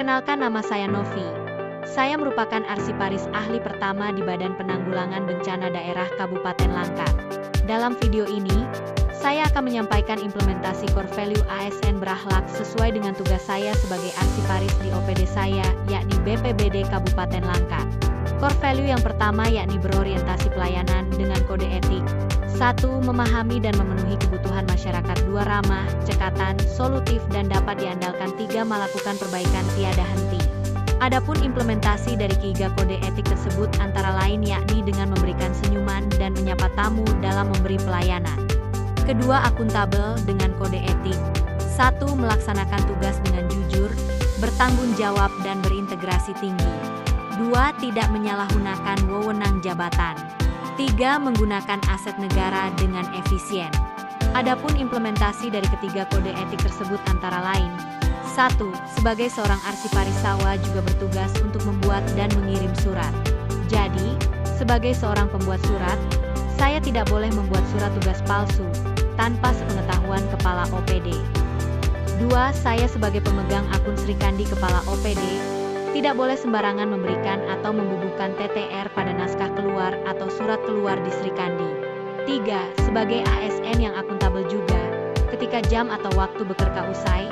Perkenalkan, nama saya Novi. Saya merupakan arsiparis ahli pertama di Badan Penanggulangan Bencana Daerah Kabupaten Langkat. Dalam video ini, saya akan menyampaikan implementasi core value ASN berakhlak sesuai dengan tugas saya sebagai arsiparis di OPD saya, yakni BPBD Kabupaten Langkat. Core value yang pertama yakni berorientasi pelayanan dengan kode etik. 1. Memahami dan memenuhi kebutuhan masyarakat. 2. Ramah, cekatan, solutif dan dapat diandalkan. 3. Melakukan perbaikan tiada henti. Adapun implementasi dari ketiga kode etik tersebut antara lain yakni dengan memberikan senyuman dan menyapa tamu dalam memberi pelayanan. Kedua, akuntabel dengan kode etik. 1. Melaksanakan tugas dengan jujur, bertanggung jawab dan berintegrasi tinggi. 2. Tidak menyalahgunakan wewenang jabatan. 3. Menggunakan aset negara dengan efisien. Adapun implementasi dari ketiga kode etik tersebut antara lain: 1. Sebagai seorang arsiparis saya juga bertugas untuk membuat dan mengirim surat. Jadi, sebagai seorang pembuat surat, saya tidak boleh membuat surat tugas palsu tanpa sepengetahuan kepala OPD. 2. Saya sebagai pemegang akun Srikandi kepala OPD, tidak boleh sembarangan memberikan atau membubuhkan TTR pada naskah keluar atau surat keluar di Srikandi. 3. Sebagai ASN yang akuntabel juga, ketika jam atau waktu bekerja usai,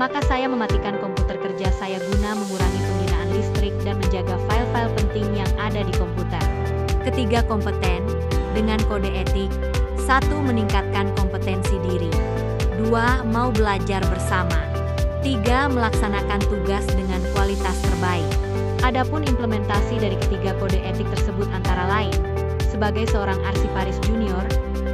maka saya mematikan komputer kerja saya guna mengurangi penggunaan listrik dan menjaga file-file penting yang ada di komputer. Ketiga, kompeten dengan kode etik. 1. Meningkatkan kompetensi diri. 2. Mau belajar bersama. 3. Melaksanakan tugas dengan kualitas terbaik. Adapun implementasi dari ketiga kode etik tersebut antara lain: sebagai seorang arsiparis junior,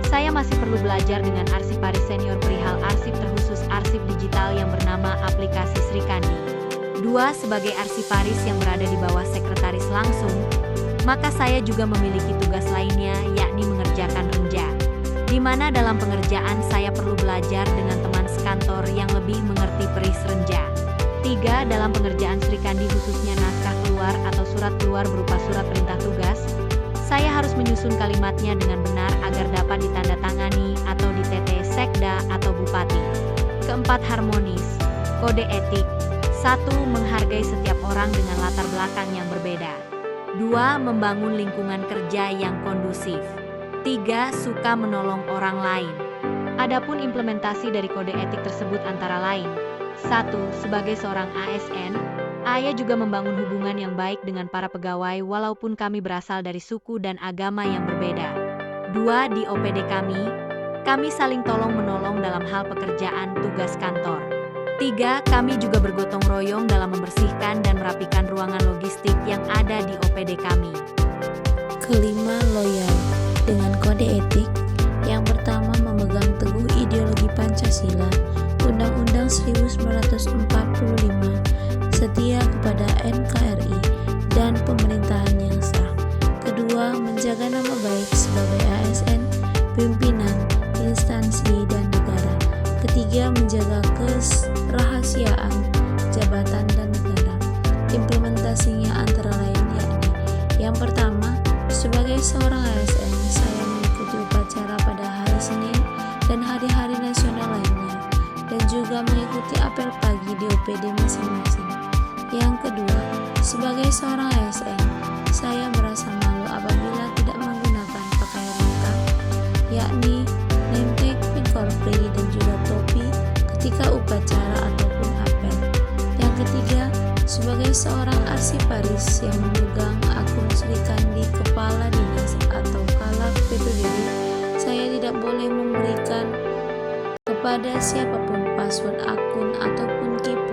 saya masih perlu belajar dengan arsiparis senior perihal arsip terkhusus arsip digital yang bernama aplikasi Srikandi. 2. Sebagai arsiparis yang berada di bawah sekretaris langsung, maka saya juga memiliki tugas lainnya yakni mengerjakan renja, di mana dalam pengerjaan saya perlu belajar dengan teman sekantor yang lebih mengerti peris renja. 3. Dalam pengerjaan Srikandi khususnya naskah keluar atau surat keluar berupa surat perintah tugas, saya harus menyusun kalimatnya dengan benar agar dapat ditandatangani atau di-TT Sekda atau Bupati. Keempat, harmonis. Kode etik. 1. Menghargai setiap orang dengan latar belakang yang berbeda. 2. Membangun lingkungan kerja yang kondusif. 3. Suka menolong orang lain. Adapun implementasi dari kode etik tersebut antara lain: 1. Sebagai seorang ASN, saya juga membangun hubungan yang baik dengan para pegawai walaupun kami berasal dari suku dan agama yang berbeda. 2. Di OPD kami saling tolong-menolong dalam hal pekerjaan tugas kantor. 3. Kami juga bergotong royong dalam membersihkan dan merapikan ruangan logistik yang ada di OPD kami. Kelima, loyal dengan kode etik. Yang pertama, memegang teguh ideologi Pancasila, Undang-Undang 1945, setia kepada NKRI dan pemerintahan yang sah. Kedua, menjaga nama baik sebagai ASN, pimpinan, instansi, dan negara. Ketiga, menjaga kerahasiaan jabatan dan negara. Implementasinya antara lain yakni: yang pertama, sebagai seorang ASN, saya mengikuti upacara pada hari Senin dan hari-hari nasional lainnya, dan juga mengikuti apel pagi di OPD masing-masing. Yang kedua, sebagai seorang ASN, saya merasa malu apabila tidak menggunakan pakaian lengkap, yakni name tag, pinkorpri, dan juga topi ketika upacara ataupun apel. Yang ketiga, sebagai seorang arsiparis yang memegang akun Srikandi kepala dinas atau kalak PPBD, saya tidak boleh memberikan kepada siapapun password akun ataupun KIP